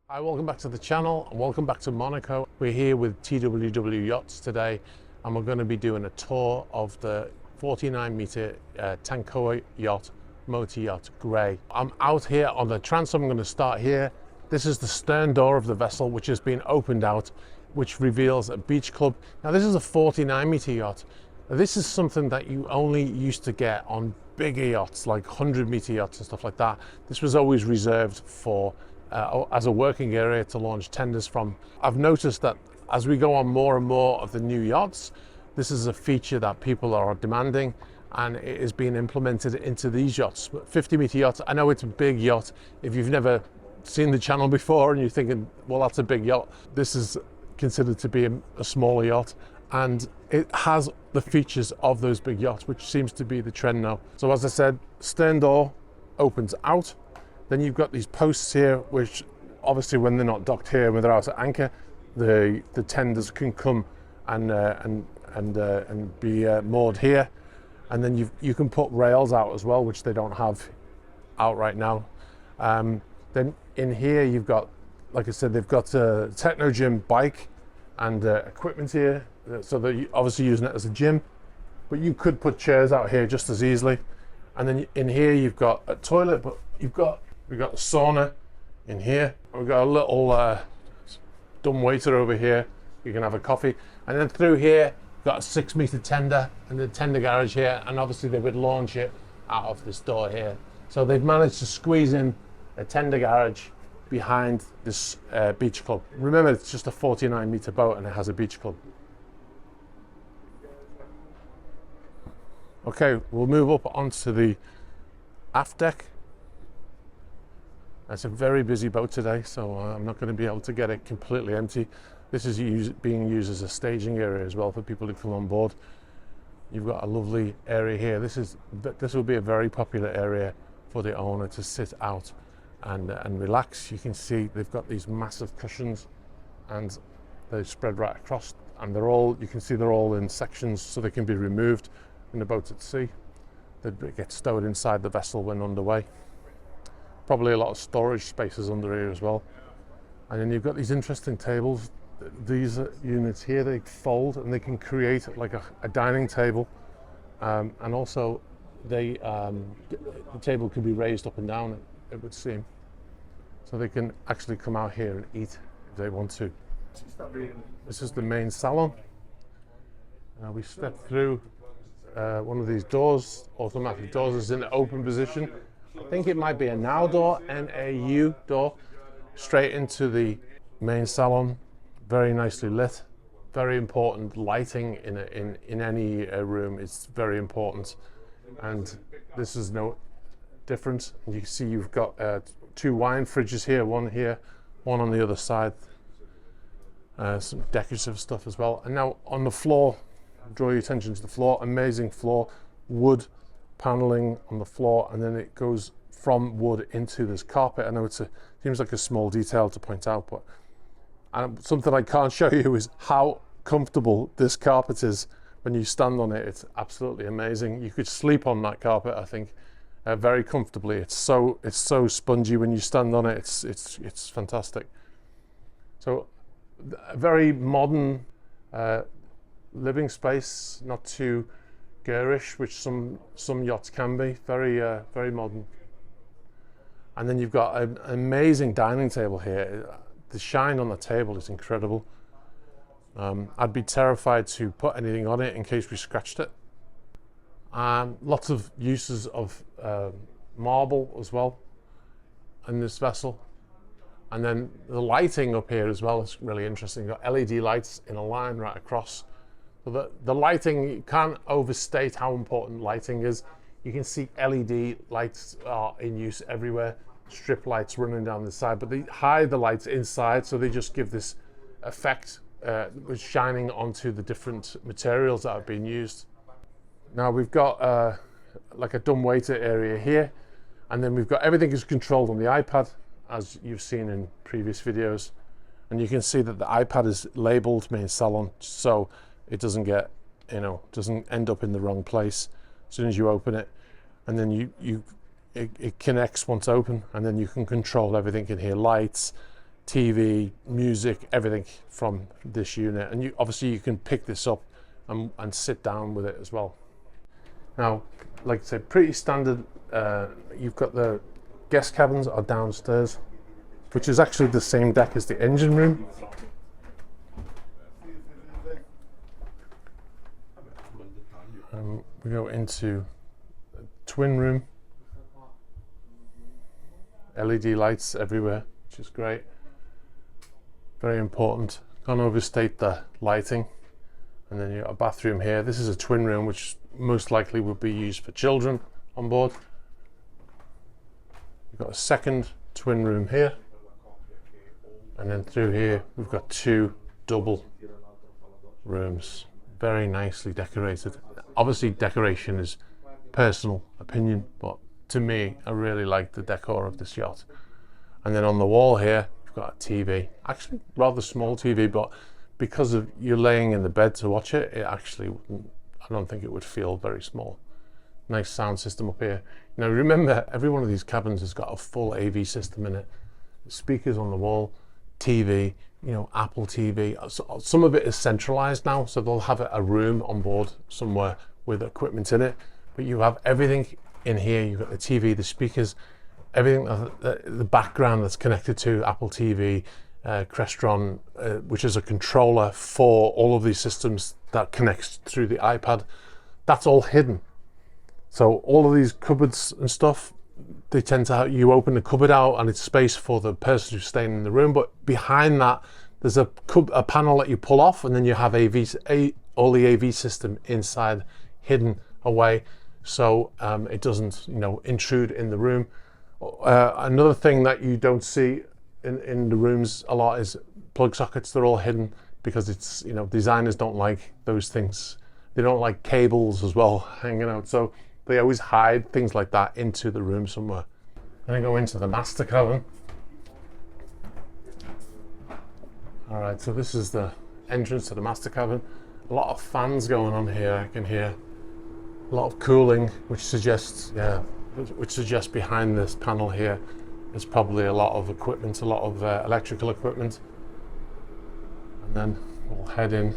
Hi, welcome back to the channel and welcome back to Monaco. We're here with TWW Yachts today and we're going to be doing a tour of the 49-meter Tankoa yacht, motor yacht grey. I'm out here on the transom. I'm going to start here. This is the stern door of the vessel which has been opened out, which reveals a beach club. Now this is a 49-meter yacht. This is something that you only used to get on bigger yachts like 100-meter yachts and stuff like that. This was always reserved for as a working area to launch tenders from. I've noticed that as we go on more and more of the new yachts, this is a feature that people are demanding and it is being implemented into these yachts. 50-meter yachts, I know it's a big yacht. If you've never seen the channel before and you're thinking, well, that's a big yacht, this is considered to be a smaller yacht, and it has the features of those big yachts, which seems to be the trend now. So as I said, stern door opens out. Then you've got these posts here, which obviously when they're not docked here, when they're out at anchor, the tenders can come and be moored here. And then you can put rails out as well, which they don't have out right now. Then in here you've got, like I said, they've got a techno gym bike and equipment here, so they're obviously using it as a gym. But you could put chairs out here just as easily. And then in here you've got a toilet, but we've got a sauna in here. We've got a little dumb waiter over here. You can have a coffee. And then through here, we've got a 6-meter tender and the tender garage here. And obviously they would launch it out of this door here. So they've managed to squeeze in a tender garage behind this beach club. Remember, it's just a 49-meter boat and it has a beach club. Okay, we'll move up onto the aft deck. It's a very busy boat today, so I'm not going to be able to get it completely empty. This is being used as a staging area as well for people to come on board. You've got a lovely area here. This will be a very popular area for the owner to sit out and relax. You can see they've got these massive cushions and they spread right across, and you can see they're all in sections so they can be removed in the boat at sea. They get stowed inside the vessel when underway. Probably a lot of storage spaces under here as well. And then you've got these interesting tables. These units here, they fold and they can create like a dining table. And also the table can be raised up and down, it would seem. So they can actually come out here and eat if they want to. This is the main salon. We step through one of these doors, automatic doors, is in an open position. I think it might be a NAU door, N-A-U door, straight into the main salon. Very nicely lit. Very important. Lighting in any room is very important, and this is no different. You can see you've got 2 wine fridges here, one on the other side. Some decorative stuff as well. And now on the floor, draw your attention to the floor. Amazing floor, wood paneling on the floor, and then it goes from wood into this carpet. I know it seems like a small detail to point out, but something I can't show you is how comfortable this carpet is when you stand on it. It's absolutely amazing. You could sleep on that carpet, I think, very comfortably. It's so spongy when you stand on it. It's fantastic. So a very modern living space, not too garish, which some yachts can be. Very modern. And then you've got an amazing dining table here. The shine on the table is incredible. I'd be terrified to put anything on it in case we scratched it. Lots of uses of marble as well in this vessel. And then the lighting up here as well is really interesting. You've got LED lights in a line right across. So the lighting, you can't overstate how important lighting is. You can see LED lights are in use everywhere, strip lights running down the side, but they hide the lights inside, so they just give this effect with shining onto the different materials that have been used. Now we've got like a dumbwaiter area here, and then we've got everything is controlled on the iPad, as you've seen in previous videos. And you can see that the iPad is labeled main salon, so it doesn't get, doesn't end up in the wrong place as soon as you open it. And then it connects once open, and then you can control everything in here, lights, TV, music, everything from this unit. And obviously you can pick this up and sit down with it as well. Now, like I said, pretty standard. You've got the guest cabins are downstairs, which is actually the same deck as the engine room. We go into the twin room. LED lights everywhere, which is great. Very important. Can't overstate the lighting. And then you've got a bathroom here. This is a twin room, which most likely would be used for children on board. We've got a second twin room here. And then through here, we've got 2 double rooms. Very nicely decorated. Obviously, decoration is personal opinion, but to me, I really like the decor of this yacht. And then on the wall here, we've got a TV. Actually, rather small TV, but because of you're laying in the bed to watch it, it actually wouldn't, I don't think it would feel very small. Nice sound system up here. Now remember, every one of these cabins has got a full AV system in it. Speakers on the wall, TV, you know, Apple TV. Some of it is centralized now, so they'll have a room on board somewhere with equipment in it. But you have everything in here. You've got the TV, the speakers, everything, the background that's connected to Apple TV, Crestron, which is a controller for all of these systems that connects through the iPad. That's all hidden. So all of these cupboards and stuff, they tend to have, you open the cupboard out and it's space for the person who's staying in the room, but behind that there's a panel that you pull off, and then you have all the AV system inside, hidden away, so it doesn't, you know, intrude in the room. Another thing that you don't see in the rooms a lot is plug sockets. They're all hidden because it's, you know, designers don't like those things. They don't like cables as well hanging out, so they always hide things like that into the room somewhere. Then I go into the master cabin. All right, so this is the entrance to the master cabin. A lot of fans going on here. I can hear a lot of cooling, which suggests, behind this panel here is probably a lot of equipment, a lot of electrical equipment. And then we'll head in.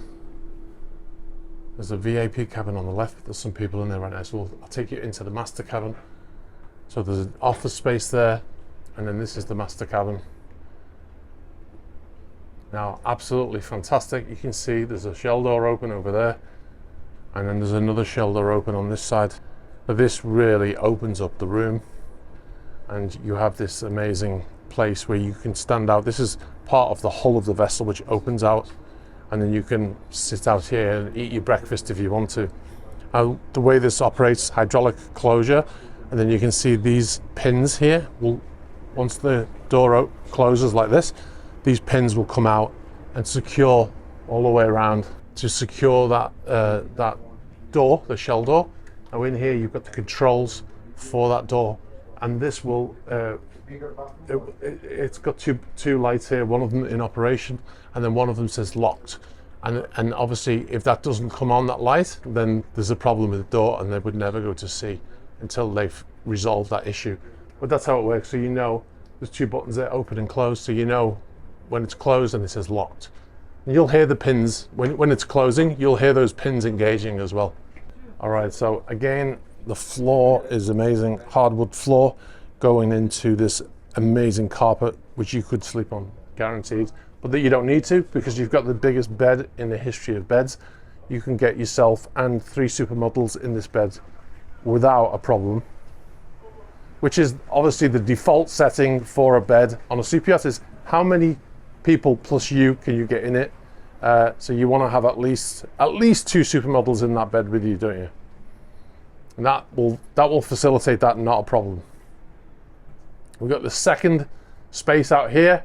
There's a VIP cabin on the left. There's some people in there right now, so I'll take you into the master cabin. So there's an office space there, and then this is the master cabin. Now, absolutely fantastic. You can see there's a shell door open over there, and then there's another shell door open on this side. But this really opens up the room, and you have this amazing place where you can stand out. This is part of the hull of the vessel, which opens out, and then you can sit out here and eat your breakfast if you want to. The way this operates, hydraulic closure, and then you can see these pins here. Once the door closes like this, these pins will come out and secure all the way around to secure that door, the shell door. Now in here you've got the controls for that door, and this will it's got two lights here, one of them in operation, and then one of them says locked. And obviously if that doesn't come on, that light, then there's a problem with the door, and they would never go to sea until they've resolved that issue. But that's how it works. So you know there's 2 buttons there, open and close, so you know when it's closed and it says locked. And you'll hear the pins when it's closing, you'll hear those pins engaging as well. All right, so again, the floor is amazing, hardwood floor going into this amazing carpet, which you could sleep on, guaranteed, but that you don't need to, because you've got the biggest bed in the history of beds. You can get yourself and 3 supermodels in this bed without a problem, which is obviously the default setting for a bed on a super yacht. Is how many people plus you can you get in it? So you want to have at least 2 supermodels in that bed with you, don't you? And that will facilitate that, not a problem. We've got the second space out here,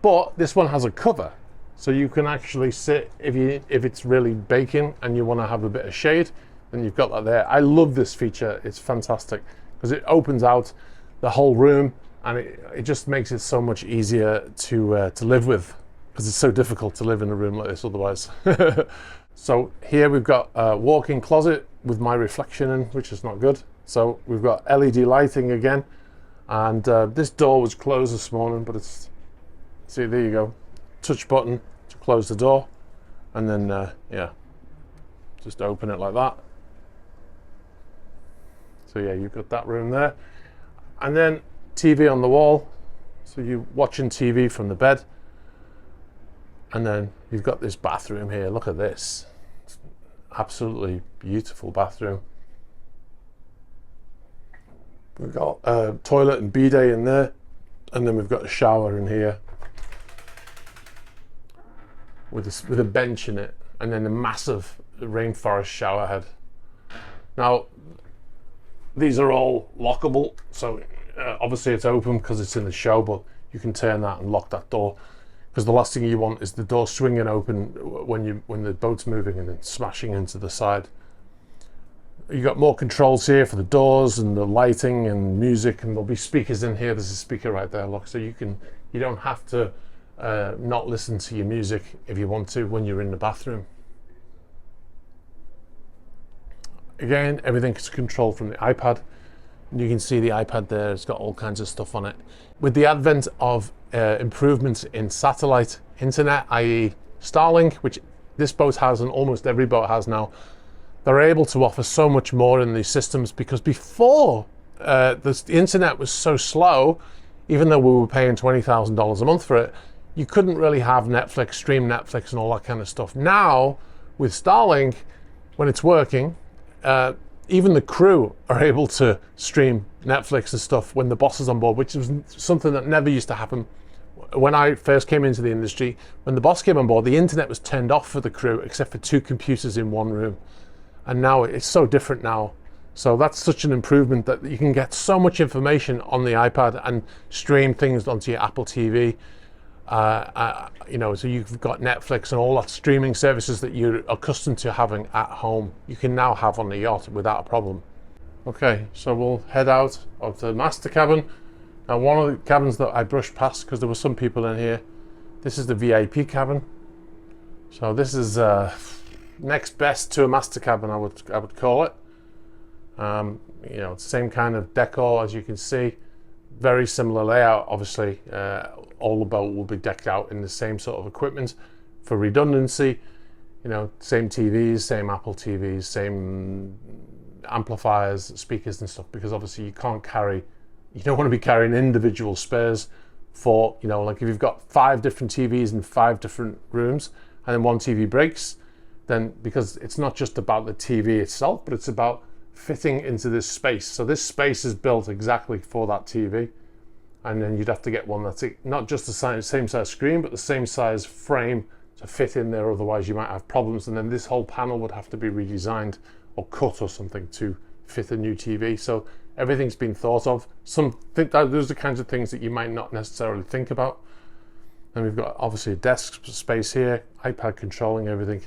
but this one has a cover, so you can actually sit if it's really baking and you want to have a bit of shade, then you've got that there. I love this feature. It's fantastic because it opens out the whole room, and it just makes it so much easier to live with, because it's so difficult to live in a room like this otherwise. So here we've got a walk-in closet with my reflection in, which is not good. So we've got LED lighting again, and this door was closed this morning, but it's See, there you go. Touch button to close the door, and then yeah, just open it like that. So yeah, you've got that room there, and then TV on the wall. So you're watching TV from the bed, and then you've got this bathroom here. Look at this. It's absolutely beautiful bathroom. We've got a toilet and bidet in there, and then we've got a shower in here with a bench in it, and then a massive rainforest shower head. Now, these are all lockable, so obviously it's open because it's in the show, but you can turn that and lock that door, because the last thing you want is the door swinging open when the boat's moving and then smashing into the side. You got more controls here for the doors and the lighting and music, and there'll be speakers in here. There's a speaker right there, look, so you don't have to not listen to your music if you want to when you're in the bathroom. Again, everything's controlled from the iPad. You can see the iPad there, it's got all kinds of stuff on it. With the advent of improvements in satellite internet, i.e. Starlink, which this boat has and almost every boat has now, they're able to offer so much more in these systems, because before the internet was so slow, even though we were paying $20,000 a month for it, you couldn't really have Netflix, stream Netflix and all that kind of stuff. Now, with Starlink, when it's working, even the crew are able to stream Netflix and stuff when the boss is on board, which was something that never used to happen. When I first came into the industry, when the boss came on board, the internet was turned off for the crew, except for 2 computers in one room. And now it's so different now. So that's such an improvement that you can get so much information on the iPad and stream things onto your Apple TV. You know, so you've got Netflix and all that streaming services that you're accustomed to having at home, you can now have on the yacht without a problem. Okay, so we'll head out of the master cabin. Now, one of the cabins that I brushed past because there were some people in here, this is the VIP cabin. So this is next best to a master cabin, I would call it. You know, same kind of decor as you can see, very similar layout. Obviously, all the boat will be decked out in the same sort of equipment for redundancy. You know, same TVs, same Apple TVs, same amplifiers, speakers and stuff, because obviously you don't want to be carrying individual spares for, you know, like if you've got 5 different TVs in 5 different rooms and then one TV breaks, then, because it's not just about the TV itself, but it's about fitting into this space. So this space is built exactly for that TV. And then you'd have to get one that's not just the same size screen, but the same size frame to fit in there. Otherwise you might have problems. And then this whole panel would have to be redesigned or cut or something to fit a new TV. So everything's been thought of. Those are the kinds of things that you might not necessarily think about. And we've got obviously a desk space here, iPad controlling everything.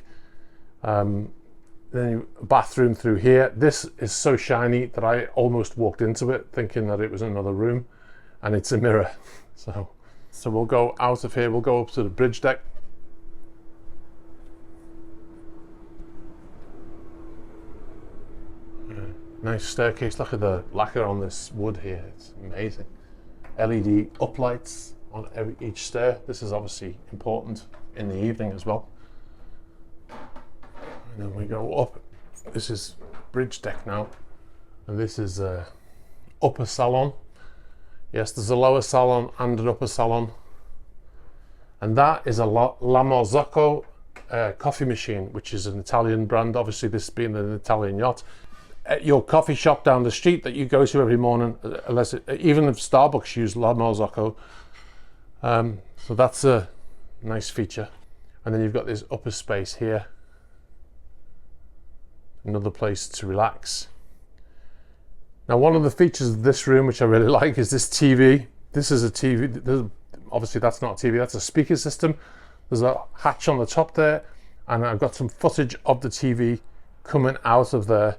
Then a bathroom through here. This is so shiny that I almost walked into it thinking that it was another room, and it's a mirror. So we'll go out of here, we'll go up to the bridge deck. Nice staircase, look at the lacquer on this wood here, it's amazing. LED uplights on each stair. This is obviously important in the evening as well. And then we go up. This is bridge deck now, and this is upper salon. Yes, there's a lower salon and an upper salon, and that is a La Marzocco coffee machine, which is an Italian brand. Obviously, this being an Italian yacht. At your coffee shop down the street that you go to every morning, even if Starbucks use La Marzocco, so that's a nice feature. And then you've got this upper space here, another place to relax. Now, one of the features of this room which I really like is this TV. This is a TV, obviously that's not a TV, that's a speaker system. There's a hatch on the top there, and I've got some footage of the TV coming out of there,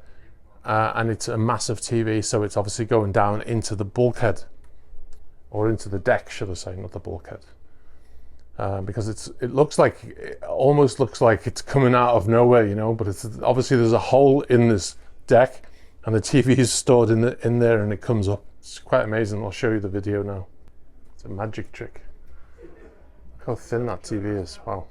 and it's a massive TV, so it's obviously going down into the bulkhead, or into the deck, should I say, not the bulkhead. Because it almost looks like it's coming out of nowhere, you know, but it's obviously there's a hole in this deck and the TV is stored in there and it comes up. It's quite amazing. I'll show you the video now. It's a magic trick. how thin that TV is. Wow.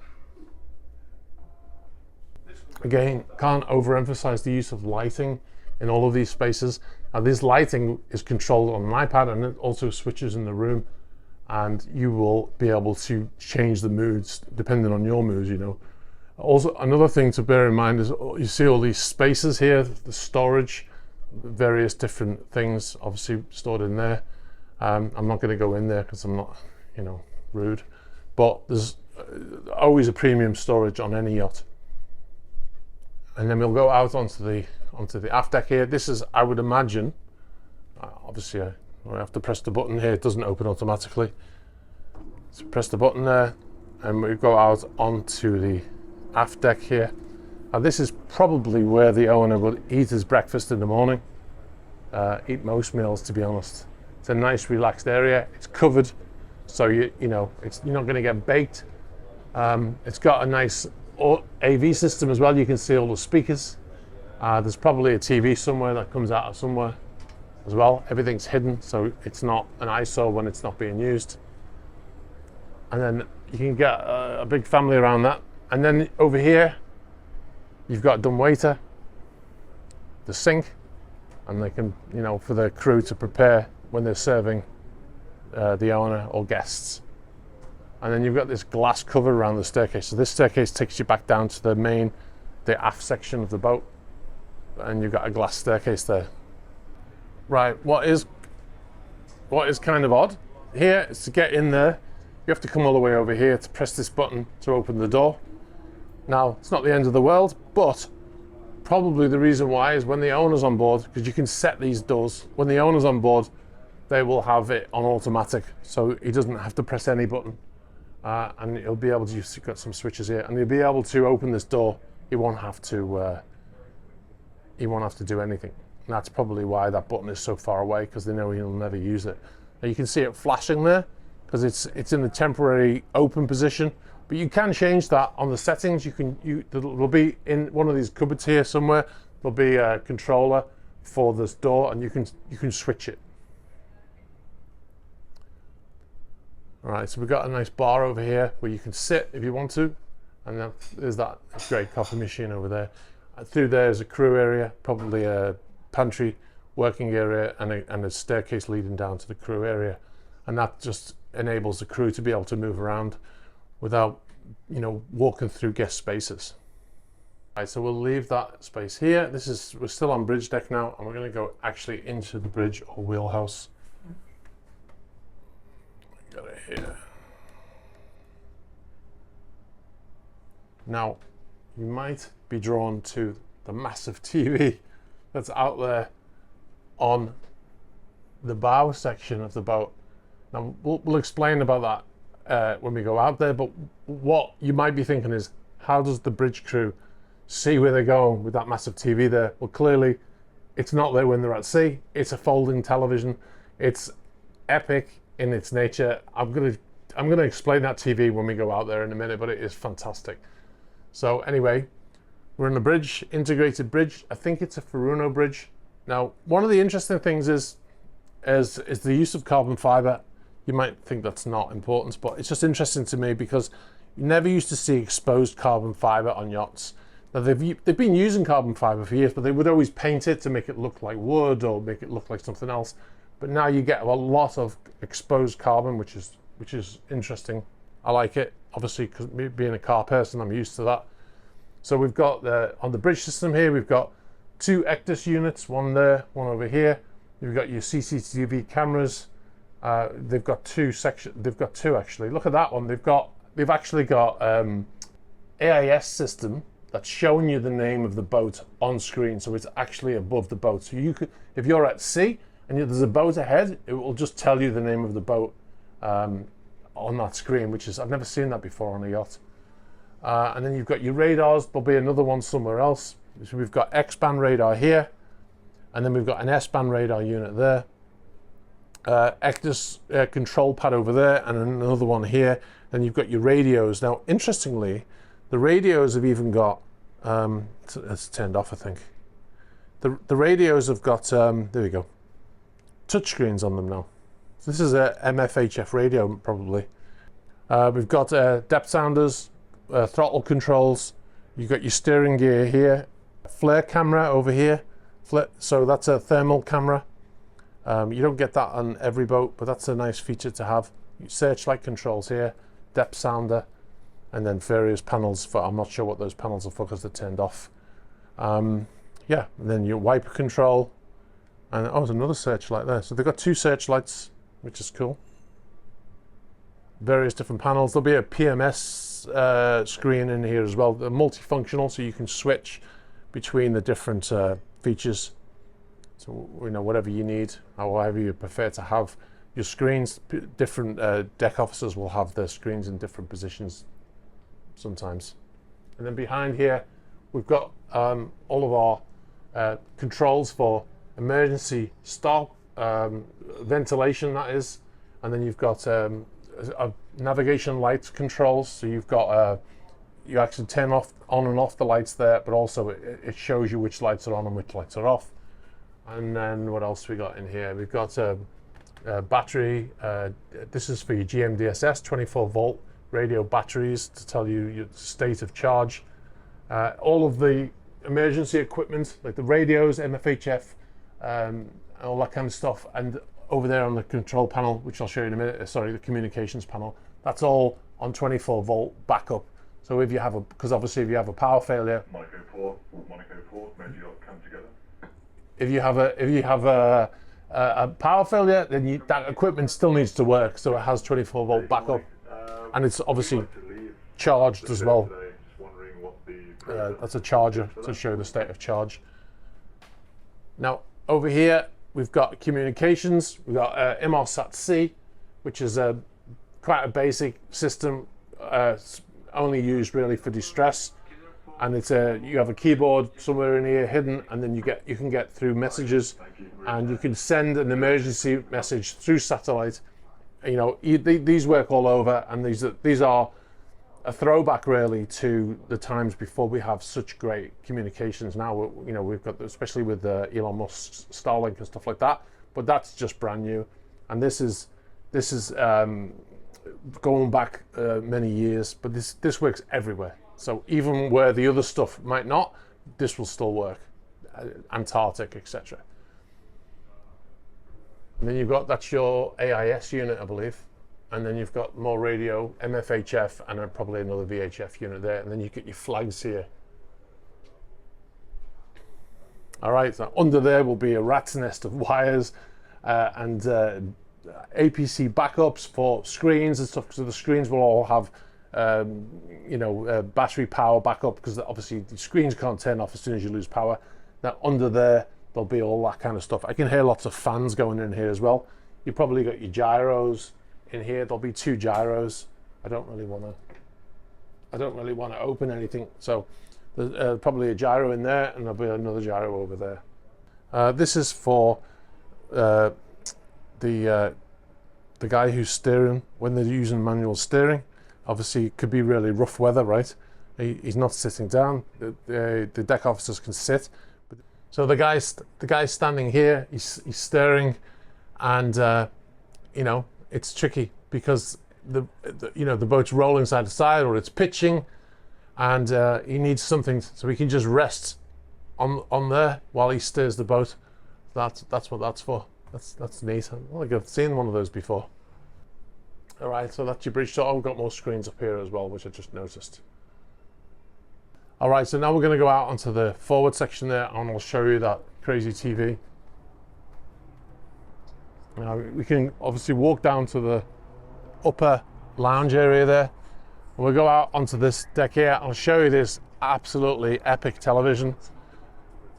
Again, can't overemphasize the use of lighting in all of these spaces. Now this lighting is controlled on an iPad, and it also switches in the room, and you will be able to change the moods depending on your moods, you know. Also, another thing to bear in mind is you see all these spaces here, the storage, various different things obviously stored in there. I'm not going to go in there because I'm not, you know, rude, but there's always a premium storage on any yacht. And then we'll go out onto the aft deck here. This is, I would imagine, obviously I have to press the button here, it doesn't open automatically. So press the button there and we go out onto the aft deck here. Now this is probably where the owner will eat his breakfast in the morning, eat most meals, to be honest. It's a nice relaxed area, it's covered, so you know you're not going to get baked. It's got a nice AV system as well. You can see all the speakers. There's probably a TV somewhere that comes out of somewhere as well. Everything's hidden, so it's not an eyesore when it's not being used. And then you can get a big family around that. And then over here, you've got a dumbwaiter, the sink, and they can, you know, for the crew to prepare when they're serving the owner or guests. And then you've got this glass cover around the staircase. So this staircase takes you back down to the aft section of the boat, and you've got a glass staircase there. Right, what is kind of odd here is to get in there, you have to come all the way over here to press this button to open the door. Now, it's not the end of the world, but probably the reason why is when the owner's on board, because you can set these doors, when the owner's on board, they will have it on automatic, so he doesn't have to press any button. And he'll be able to, you've got some switches here, and he'll be able to open this door. He won't have to do anything. And that's probably why that button is so far away, because they know he'll never use it. Now you can see it flashing there, because it's in the temporary open position. But you can change that on the settings. There'll be in one of these cupboards here somewhere. There'll be a controller for this door, and you can switch it. All right, so we've got a nice bar over here where you can sit if you want to, and then there's that great coffee machine over there. Through there is a crew area, probably a pantry, working area, and a staircase leading down to the crew area, and that just enables the crew to be able to move around without, you know, walking through guest spaces. All right, so we'll leave that space here. We're still on bridge deck now, and we're going to go actually into the bridge or wheelhouse. Got it here. Now, you might be drawn to the massive TV that's out there on the bow section of the boat. Now, we'll explain about that when we go out there, but what you might be thinking is, how does the bridge crew see where they're going with that massive TV there? Well, clearly, it's not there when they're at sea. It's a folding television. It's epic in its nature. I'm gonna explain that TV when we go out there in a minute, but it is fantastic. So anyway, we're in the bridge, integrated bridge. I think it's a Furuno bridge. Now, one of the interesting things is the use of carbon fiber. You might think that's not important, but it's just interesting to me because you never used to see exposed carbon fiber on yachts. Now they've been using carbon fiber for years, but they would always paint it to make it look like wood or make it look like something else. But now you get a lot of exposed carbon, which is interesting. I like it, obviously, because me being a car person, I'm used to that. So we've got on the bridge system here, we've got 2 ECDIS units, one there, one over here. You've got your CCTV cameras. They've got 2 sections. They've got 2 actually. Look at that one. They've actually got AIS system that's showing you the name of the boat on screen, so it's actually above the boat. So you could, if you're at sea and there's a boat ahead, it will just tell you the name of the boat on that screen, which is, I've never seen that before on a yacht. And then you've got your radars. There'll be another one somewhere else. So we've got X-band radar here, and then we've got an S-band radar unit there. ECDIS control pad over there, and another one here. Then you've got your radios. Now, interestingly, the radios have even got, it's turned off, I think. The radios have got, there we go, touchscreens on them now. So this is a MFHF radio, probably. We've got depth sounders, throttle controls. You've got your steering gear here, flare camera over here. So that's a thermal camera. You don't get that on every boat, but that's a nice feature to have. Searchlight controls here, depth sounder, and then various panels for, I'm not sure what those panels are for because they're turned off. Yeah, and then your wiper control, and oh, there's another searchlight there. So they've got 2 searchlights, which is cool. Various different panels. There'll be a PMS screen in here as well. They're multifunctional, so you can switch between the different features. So whatever you need, however you prefer to have your screens. Different deck officers will have their screens in different positions sometimes. And then behind here, we've got all of our controls for emergency stop, ventilation, that is. And then you've got a navigation light controls. So you've got you actually turn on and off the lights there, but also it shows you which lights are on and which lights are off. And then what else we got in here? We've got a battery. This is for your GMDSS 24-volt radio batteries to tell you your state of charge. All of the emergency equipment, like the radios, MFHF, all that kind of stuff. And over there on the control panel, which I'll show you in a minute, sorry, the communications panel, that's all on 24-volt backup. So if you have because obviously if you have a power failure, Monaco port, maybe you'll come together. If you have a power failure, then that equipment still needs to work. So it has 24-volt backup, and it's obviously charged as well. That's a charger to show the state of charge. Now over here we've got communications. We've got Inmarsat-C, which is quite a basic system, only used really for distress. And it's you have a keyboard somewhere in here hidden, and then you can get through messages, and you can send an emergency message through satellite. These work all over, and these are a throwback really to the times before we have such great communications. Now we've got, especially with Elon Musk's Starlink and stuff like that, but that's just brand new. And this is going back many years, but this works everywhere. So even where the other stuff might not, this will still work. Antarctic, etc. And then that's your AIS unit, I believe. And then you've got more radio, MFHF, and then probably another VHF unit there. And then you get your flags here. All right, so under there will be a rat's nest of wires and APC backups for screens and stuff. So the screens will all have battery power backup, because obviously the screens can't turn off as soon as you lose power. Now under there, there'll be all that kind of stuff. I can hear lots of fans going in here as well. You probably got your gyros in here. There'll be 2 gyros. I don't really want to open anything. So there's probably a gyro in there, and there'll be another gyro over there. This is for the guy who's steering when they're using manual steering. Obviously, it could be really rough weather, right? He's not sitting down. The deck officers can sit. So the guy's standing here. He's steering, and it's tricky because the boat's rolling side to side, or it's pitching, and he needs something so he can just rest on there while he steers the boat. That's what that's for. That's neat. I've seen one of those before. All right, so that's your bridge. So I've got more screens up here as well, which I just noticed. All right, so now we're going to go out onto the forward section there, and I'll show you that crazy TV. Now we can obviously walk down to the upper lounge area there, and we'll go out onto this deck here. I'll show you this absolutely epic television.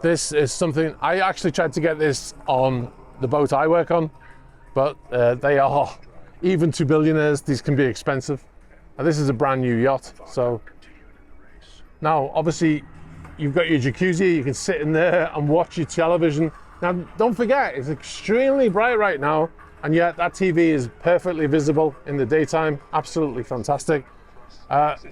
This is something, I actually tried to get this on the boat I work on, but they are, even to billionaires, these can be expensive. And this is a brand new yacht. So now obviously you've got your jacuzzi, you can sit in there and watch your television. Now don't forget, it's extremely bright right now, and yet that TV is perfectly visible in the daytime. Absolutely fantastic.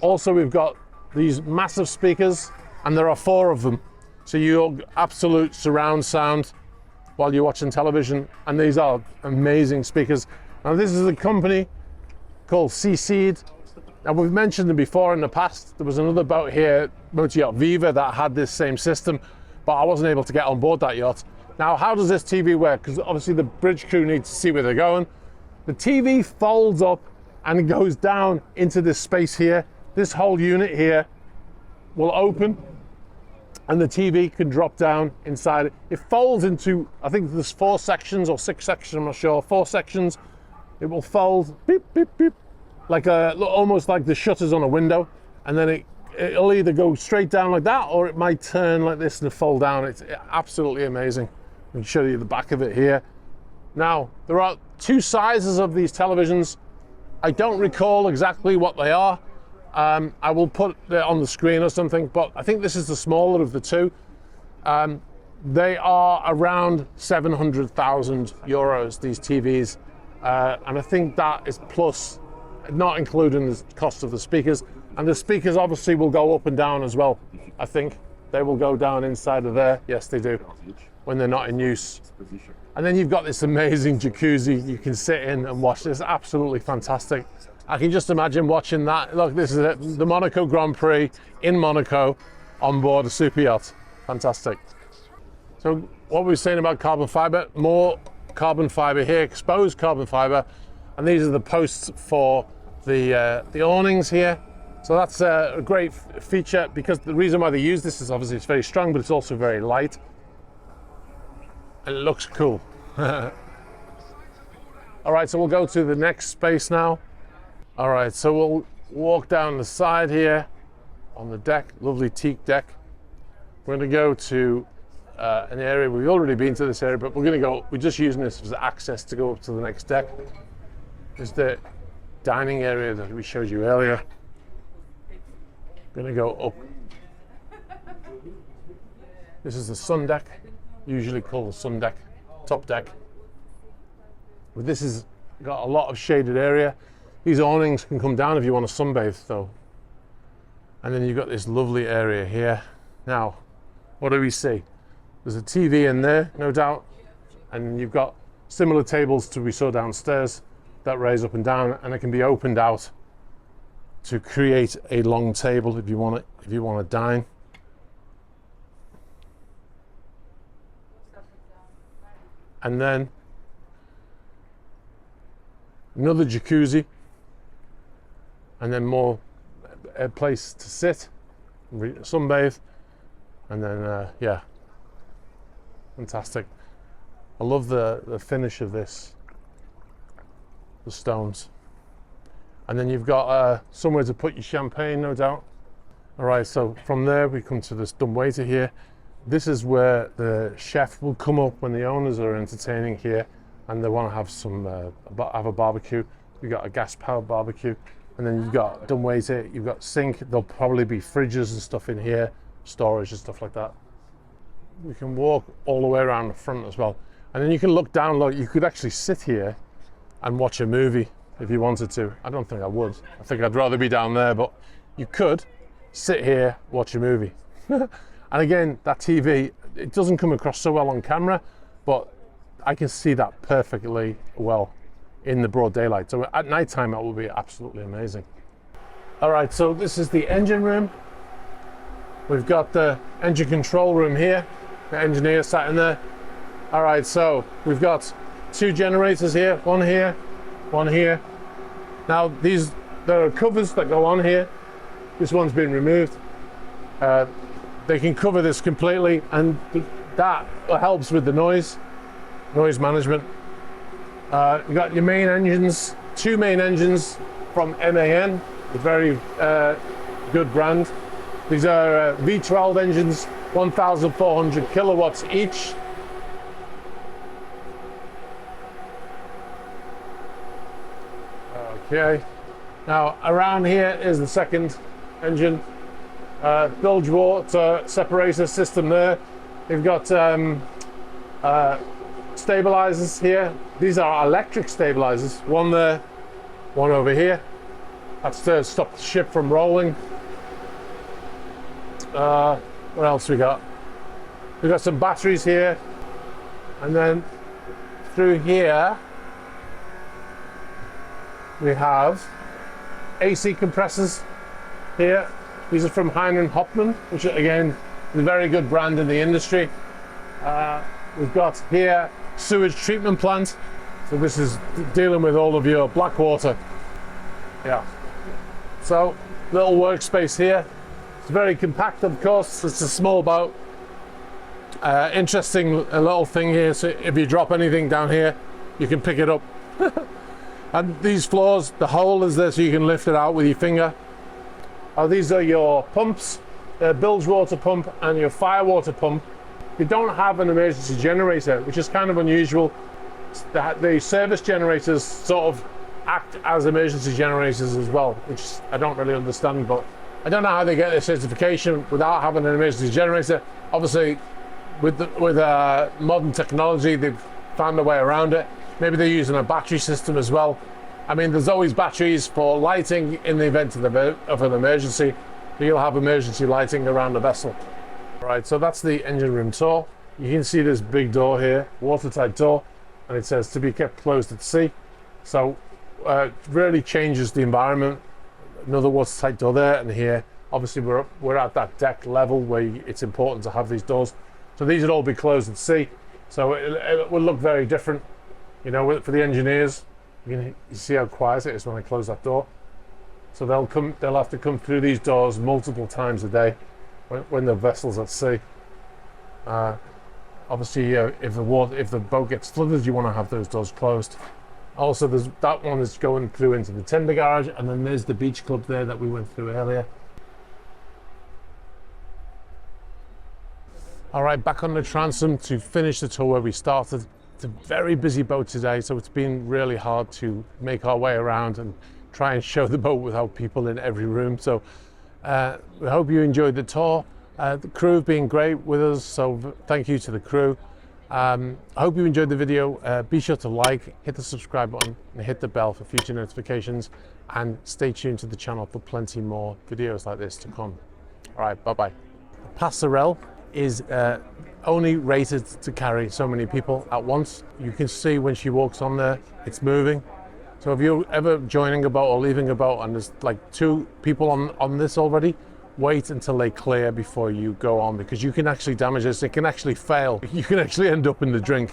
Also, we've got these massive speakers, and there are 4 of them. So you'll absolute surround sound while you're watching television, and these are amazing speakers. Now this is a company called Seaseed. Now we've mentioned them before in the past. There was another boat here, Yacht Viva, that had this same system, but I wasn't able to get on board that yacht. Now, how does this TV work? Because obviously the bridge crew need to see where they're going. The TV folds up and goes down into this space here. This whole unit here will open and the TV can drop down inside it. It folds into, I think there's 4 sections or 6 sections, I'm not sure, 4 sections. It will fold, beep, beep, beep, like almost like the shutters on a window, and then it'll either go straight down like that, or it might turn like this and fold down. It's absolutely amazing. I can show you the back of it here. Now, there are 2 sizes of these televisions. I don't recall exactly what they are. I will put it on the screen or something, but I think this is the smaller of the 2. They are around 700,000 euros, these TVs. And I think that is plus, not including the cost of the speakers. And the speakers obviously will go up and down as well. I think they will go down inside of there. Yes, they do, when they're not in use. And then you've got this amazing jacuzzi you can sit in and watch. This absolutely fantastic. I can just imagine watching that. Look, this is the Monaco Grand Prix in Monaco on board a super yacht. Fantastic. So what we were saying about carbon fiber, more carbon fiber here, exposed carbon fiber, and these are the posts for the awnings here. So that's a great feature, because the reason why they use this is obviously it's very strong, but it's also very light, and it looks cool. All right, so we'll go to the next space now. All right, so we'll walk down the side here on the deck, lovely teak deck. We're going to go to an area, we've already been to this area, but we're just using this as access to go up to the next deck. There's the dining area that we showed you earlier. Going to go up. This is the sun deck, usually called the sun deck, top deck. But this has got a lot of shaded area. These awnings can come down if you want to sunbathe though. And then you've got this lovely area here. Now, what do we see? There's a TV in there, no doubt. And you've got similar tables to we saw downstairs that raise up and down, and it can be opened out to create a long table if you want to dine. And then another jacuzzi, and then more a place to sit, sunbathe, and then yeah, fantastic. I love the finish of this, the stones. And then you've got somewhere to put your champagne, no doubt. All right, so from there we come to this dumbwaiter here. This is where the chef will come up when the owners are entertaining here and they want to have some have a barbecue. We've got a gas-powered barbecue, and then you've got dumbwaiter, you've got sink. There'll probably be fridges and stuff in here, storage and stuff like that. We can walk all the way around the front as well, and then you can look down. Look, you could actually sit here and watch a movie if you wanted to. I don't think I would. I think I'd rather be down there, but you could sit here, watch a movie. And again, that TV, it doesn't come across so well on camera, but I can see that perfectly well in the broad daylight. So at night time, that will be absolutely amazing. All right, so this is the engine room. We've got the engine control room here. The engineer sat in there. All right, so we've got 2 generators here, one here, one here. Now there are covers that go on here. This one's been removed. They can cover this completely, and that helps with the noise management. You've got your main engines, 2 main engines from MAN, a very good brand. These are V12 engines, 1,400 kilowatts each. Okay, now around here is the second engine. Bilge water separator system there. They've got stabilizers here. These are electric stabilizers. One there, one over here. That's to stop the ship from rolling. What else we got? We've got some batteries here, and then through here we have AC compressors here. These are from Heinrich Hoffmann, which again is a very good brand in the industry. We've got here sewage treatment plant. So this is dealing with all of your black water. Yeah. So little workspace here. It's very compact, of course. It's a small boat. Interesting little thing here. So if you drop anything down here, you can pick it up. And these floors, the hole is there so you can lift it out with your finger. These are your pumps, bilge water pump and your fire water pump. You don't have an emergency generator, which is kind of unusual. The service generators sort of act as emergency generators as well, which I don't really understand, but I don't know how they get their certification without having an emergency generator. Obviously, with modern technology, they've found a way around it. Maybe they're using a battery system as well. I mean, there's always batteries for lighting in the event of an emergency. You'll have emergency lighting around the vessel. Right, so that's the engine room tour. You can see this big door here, watertight door, and it says to be kept closed at sea. So really changes the environment. Another watertight door there and here. Obviously we're at that deck level where it's important to have these doors. So these would all be closed at sea. So it will look very different. You know, for the engineers, you see how quiet it is when I close that door. So they'll have to come through these doors multiple times a day when the vessel's at sea. Obviously, if the boat gets flooded, you want to have those doors closed. Also, there's that one that's going through into the tender garage, and then there's the beach club there that we went through earlier. All right, back on the transom to finish the tour where we started. It's a very busy boat today, so it's been really hard to make our way around and try and show the boat without people in every room. So we hope you enjoyed the tour. The crew have been great with us, so thank you to the crew. I hope you enjoyed the video. Be sure to like, hit the subscribe button, and hit the bell for future notifications, and stay tuned to the channel for plenty more videos like this to come. All right, bye-bye. The Passerelle is only rated to carry so many people at once. You can see when she walks on there, it's moving. So if you're ever joining a boat or leaving a boat and there's like 2 people on this already, wait until they clear before you go on, because you can actually damage this. It can actually fail. You can actually end up in the drink.